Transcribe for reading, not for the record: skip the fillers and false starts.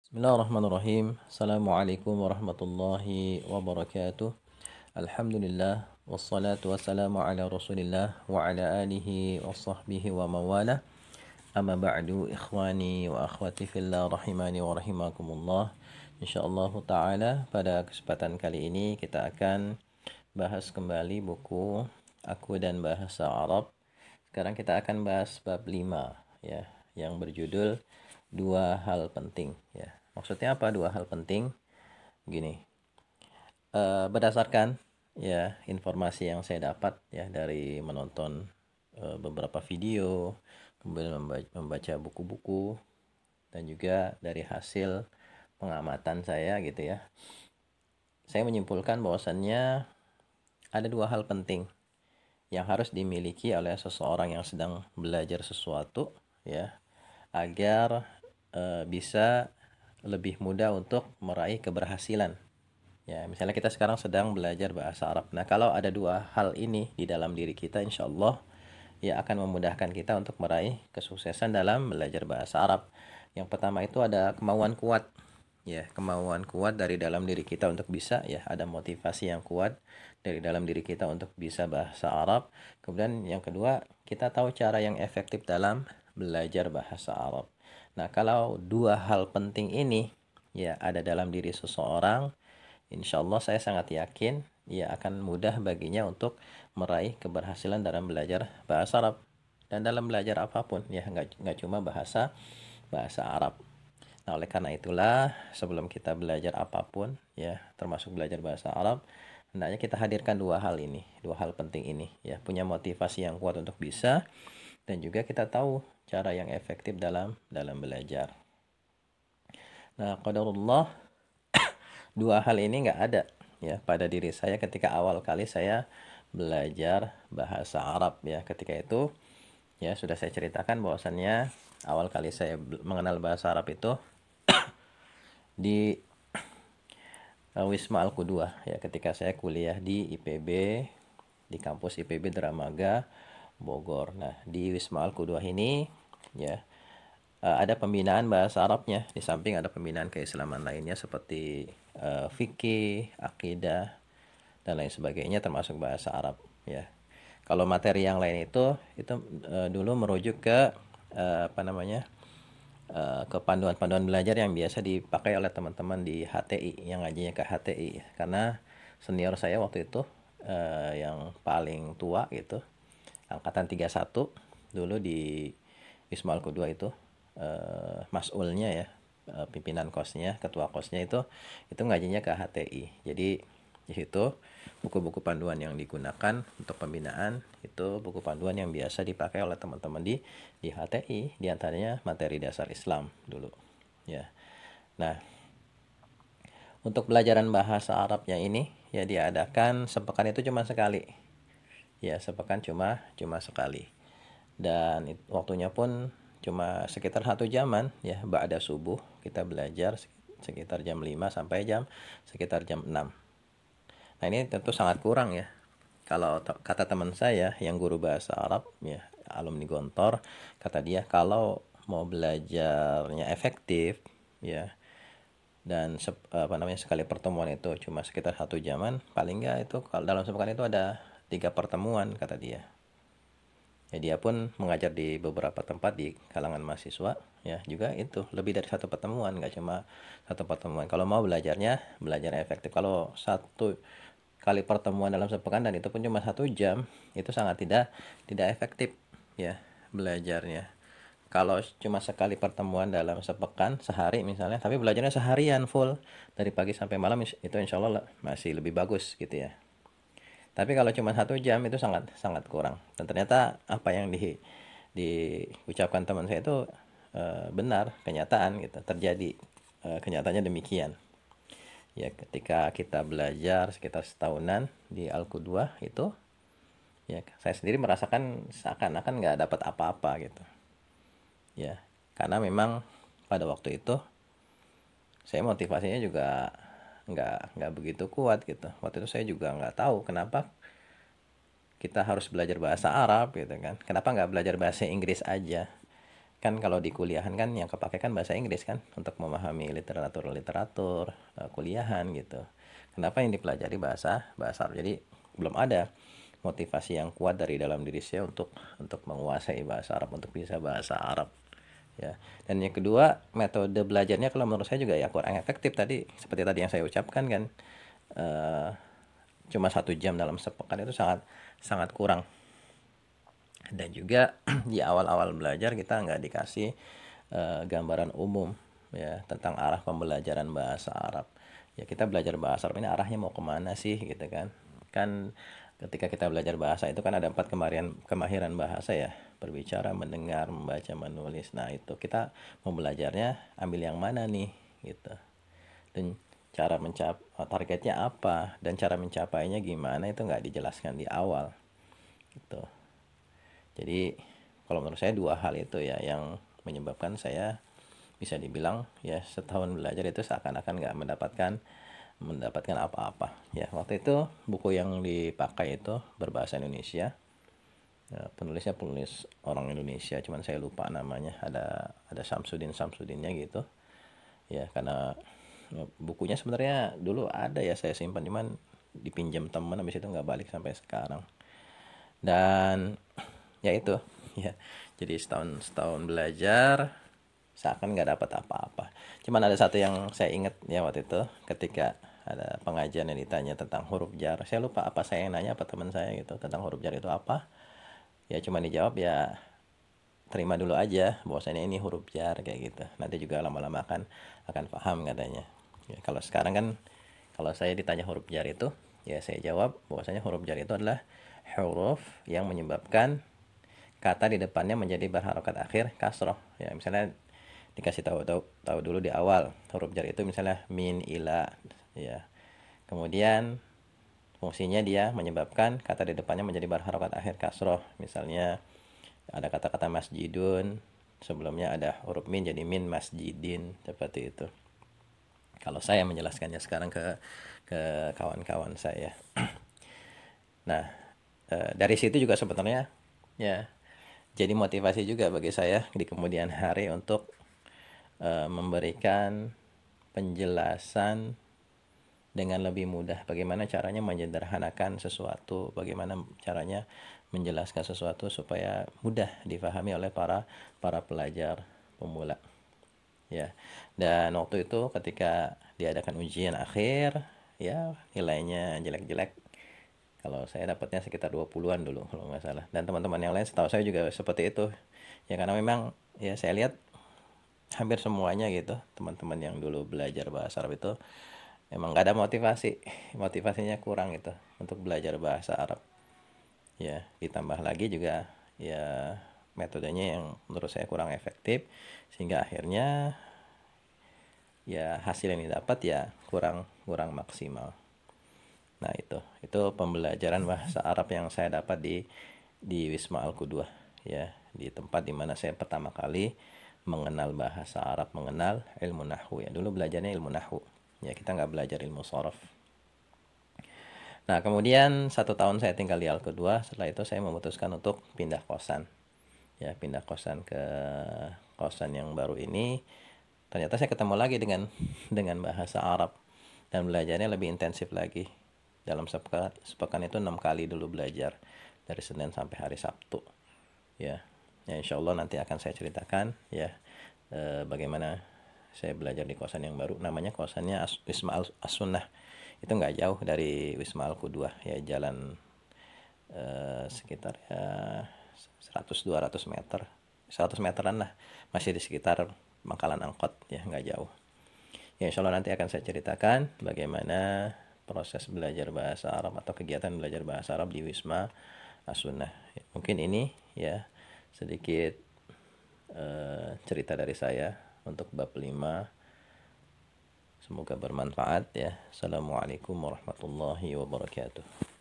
Bismillahirrahmanirrahim. Assalamualaikum warahmatullahi wabarakatuh. Alhamdulillah wassalatu wassalamu ala Rasulillah wa ala alihi wa sahbihi wa mawala. Amma ba'du ikhwani wa akhwati fillah rahimani wa rahimakumullah. Insyaallah taala pada kesempatan kali ini kita akan bahas kembali buku Aku dan Bahasa Arab. Sekarang kita akan bahas bab 5 ya, yang berjudul dua hal penting ya. Maksudnya apa dua hal penting? Gini, berdasarkan ya informasi yang saya dapat ya dari menonton beberapa video, kemudian membaca buku-buku, dan juga dari hasil pengamatan saya gitu ya. Saya menyimpulkan bahwasannya ada dua hal penting yang harus dimiliki oleh seseorang yang sedang belajar sesuatu ya, agar bisa lebih mudah untuk meraih keberhasilan. Ya, misalnya kita sekarang sedang belajar bahasa Arab. Nah, kalau ada dua hal ini di dalam diri kita, insya Allah ya akan memudahkan kita untuk meraih kesuksesan dalam belajar bahasa Arab. Yang pertama itu ada kemauan kuat. Ya, kemauan kuat dari dalam diri kita untuk bisa ya, ada motivasi yang kuat dari dalam diri kita untuk bisa bahasa Arab. Kemudian yang kedua, kita tahu cara yang efektif dalam belajar bahasa Arab. Nah, kalau dua hal penting ini ya ada dalam diri seseorang, insya Allah saya sangat yakin ya akan mudah baginya untuk meraih keberhasilan dalam belajar bahasa Arab dan dalam belajar apapun ya, nggak cuma bahasa Arab. Nah, oleh karena itulah sebelum kita belajar apapun ya, termasuk belajar bahasa Arab, hendaknya kita hadirkan dua hal ini, dua hal penting ini ya, punya motivasi yang kuat untuk bisa, dan juga kita tahu cara yang efektif dalam belajar. Nah, qadarullah dua hal ini nggak ada ya pada diri saya ketika awal kali saya belajar bahasa Arab ya. Ketika itu ya sudah saya ceritakan bahwasannya awal kali saya mengenal bahasa Arab itu di Wisma Al-Qudwah ya, ketika saya kuliah di IPB, di kampus IPB Dramaga Bogor. Nah, di Wisma Al-Qudwah ini ya ada pembinaan bahasa Arabnya, di samping ada pembinaan keislaman lainnya seperti fikih, akidah, dan lain sebagainya, termasuk bahasa Arab ya. Kalau materi yang lain itu dulu merujuk ke apa namanya, ke panduan-panduan belajar yang biasa dipakai oleh teman-teman di HTI, yang ngajinya ke HTI ya. Karena senior saya waktu itu yang paling tua gitu, angkatan 31 dulu di Wisma Al-Qudwah itu, mas'ulnya ya, pimpinan kosnya, ketua kosnya itu ngajinya ke HTI. Jadi di situ buku-buku panduan yang digunakan untuk pembinaan itu buku panduan yang biasa dipakai oleh teman-teman di HTI, diantaranya materi dasar Islam dulu ya. Nah, untuk pelajaran bahasa Arabnya ini ya diadakan sepekan itu cuma sekali ya, sepekan cuma sekali, dan waktunya pun cuma sekitar 1 jaman ya, ba'da subuh kita belajar sekitar jam 5 sampai sekitar jam 6. Nah, ini tentu sangat kurang ya. Kalau kata teman saya yang guru bahasa Arab ya, alumni Gontor, kata dia kalau mau belajarnya efektif ya, dan sekali pertemuan itu cuma sekitar 1 jaman, paling nggak itu kalau dalam sepekan itu ada 3 pertemuan kata dia. Ya, dia pun mengajar di beberapa tempat di kalangan mahasiswa ya, juga itu lebih dari 1 pertemuan, nggak cuma 1 pertemuan. Kalau mau belajar efektif, kalau 1 kali pertemuan dalam sepekan dan itu pun cuma 1 jam, itu sangat tidak efektif ya belajarnya. Kalau cuma sekali pertemuan dalam sepekan, sehari misalnya, tapi belajarnya seharian full dari pagi sampai malam, itu insya Allah masih lebih bagus gitu ya. Tapi kalau cuma 1 jam itu sangat kurang. Dan ternyata apa yang diucapkan teman saya itu benar, kenyataan gitu, terjadi, kenyataannya demikian. Ya, ketika kita belajar sekitar setahunan di Al-Qudwah itu, ya saya sendiri merasakan seakan-akan nggak dapat apa-apa gitu. Ya, karena memang pada waktu itu saya motivasinya juga nggak begitu kuat gitu. Waktu itu saya juga nggak tahu kenapa kita harus belajar bahasa Arab gitu kan. Kenapa nggak belajar bahasa Inggris aja? Kan kalau di kuliahan kan yang kepake kan bahasa Inggris kan untuk memahami literatur-literatur kuliahan gitu. Kenapa yang dipelajari bahasa bahasa Arab? Jadi belum ada motivasi yang kuat dari dalam diri saya untuk menguasai bahasa Arab, untuk bisa bahasa Arab ya. Dan yang kedua, metode belajarnya kalau menurut saya juga ya kurang efektif tadi, seperti tadi yang saya ucapkan kan, eh, cuma 1 jam dalam sepekan itu sangat sangat kurang. Dan juga di awal-awal belajar kita nggak dikasih gambaran umum ya tentang arah pembelajaran bahasa Arab. Ya kita belajar bahasa Arab ini arahnya mau kemana sih gitu kan? Kan ketika kita belajar bahasa itu kan ada 4 kemahiran bahasa ya: berbicara, mendengar, membaca, menulis. Nah itu kita mau belajarnya ambil yang mana nih gitu. Dan cara targetnya apa dan cara mencapainya gimana itu nggak dijelaskan di awal gitu. Jadi kalau menurut saya 2 hal itu ya yang menyebabkan saya bisa dibilang ya setahun belajar itu seakan-akan nggak mendapatkan apa-apa ya. Waktu itu buku yang dipakai itu berbahasa Indonesia ya, penulisnya penulis orang Indonesia, cuman saya lupa namanya, ada Samsudinnya gitu ya. Karena ya, bukunya sebenarnya dulu ada ya, saya simpan, cuman dipinjam teman, habis itu nggak balik sampai sekarang. Dan ya itu ya, jadi setahun belajar seakan nggak dapat apa-apa. Cuman ada satu yang saya ingat ya waktu itu, ketika ada pengajian yang ditanya tentang huruf jar. Saya lupa apa saya yang nanya apa teman saya gitu tentang huruf jar itu apa. Ya cuma dijawab ya terima dulu aja bahwasanya ini huruf jar kayak gitu. Nanti juga lama-lama akan paham katanya. Ya, kalau sekarang kan kalau saya ditanya huruf jar itu, ya saya jawab bahwasanya huruf jar itu adalah huruf yang menyebabkan kata di depannya menjadi berharokat akhir kasroh ya. Misalnya dikasih tahu dulu di awal huruf jar itu misalnya min, ila ya, kemudian fungsinya dia menyebabkan kata di depannya menjadi berharokat akhir kasroh. Misalnya ada kata-kata masjidun, sebelumnya ada huruf min jadi min masjidin, seperti itu kalau saya menjelaskannya sekarang ke kawan-kawan saya. Nah dari situ juga sebenarnya ya jadi motivasi juga bagi saya di kemudian hari untuk memberikan penjelasan dengan lebih mudah, bagaimana caranya menyederhanakan sesuatu, bagaimana caranya menjelaskan sesuatu supaya mudah difahami oleh para pelajar pemula ya. Dan waktu itu ketika diadakan ujian akhir ya, nilainya jelek-jelek. Kalau saya dapatnya sekitar 20-an dulu kalau nggak salah, dan teman-teman yang lain setahu saya juga seperti itu ya. Karena memang ya saya lihat hampir semuanya gitu, teman-teman yang dulu belajar bahasa Arab itu emang nggak ada motivasinya kurang gitu untuk belajar bahasa Arab ya. Ditambah lagi juga ya metodenya yang menurut saya kurang efektif, sehingga akhirnya ya hasil yang didapat ya kurang maksimal. Nah itu pembelajaran bahasa Arab yang saya dapat di Wisma Al-Qudwah ya, di tempat dimana saya pertama kali mengenal bahasa Arab, mengenal ilmu nahwu ya. Dulu belajarnya ilmu nahwu ya, kita nggak belajar ilmu sorof. Nah kemudian 1 tahun saya tinggal di Al-Qudwah. Setelah itu saya memutuskan untuk pindah kosan ya, pindah kosan ke kosan yang baru ini. Ternyata saya ketemu lagi dengan bahasa Arab dan belajarnya lebih intensif lagi. Dalam sepekan itu 6 kali dulu belajar, dari Senin sampai hari Sabtu ya. Ya insya Allah nanti akan saya ceritakan ya bagaimana saya belajar di kosan yang baru. Namanya kosannya Wisma As-Sunnah. Itu nggak jauh dari Wisma Al-Qudwah ya, jalan sekitar ya 100-200 meter, 100 meteran lah, masih di sekitar Pangkalan Angkot ya, nggak jauh ya. Insya Allah nanti akan saya ceritakan bagaimana proses belajar bahasa Arab atau kegiatan belajar bahasa Arab di Wisma As-Sunnah ya. Mungkin ini ya sedikit cerita dari saya untuk bab 5. Semoga bermanfaat ya. Assalamualaikum warahmatullahi wabarakatuh.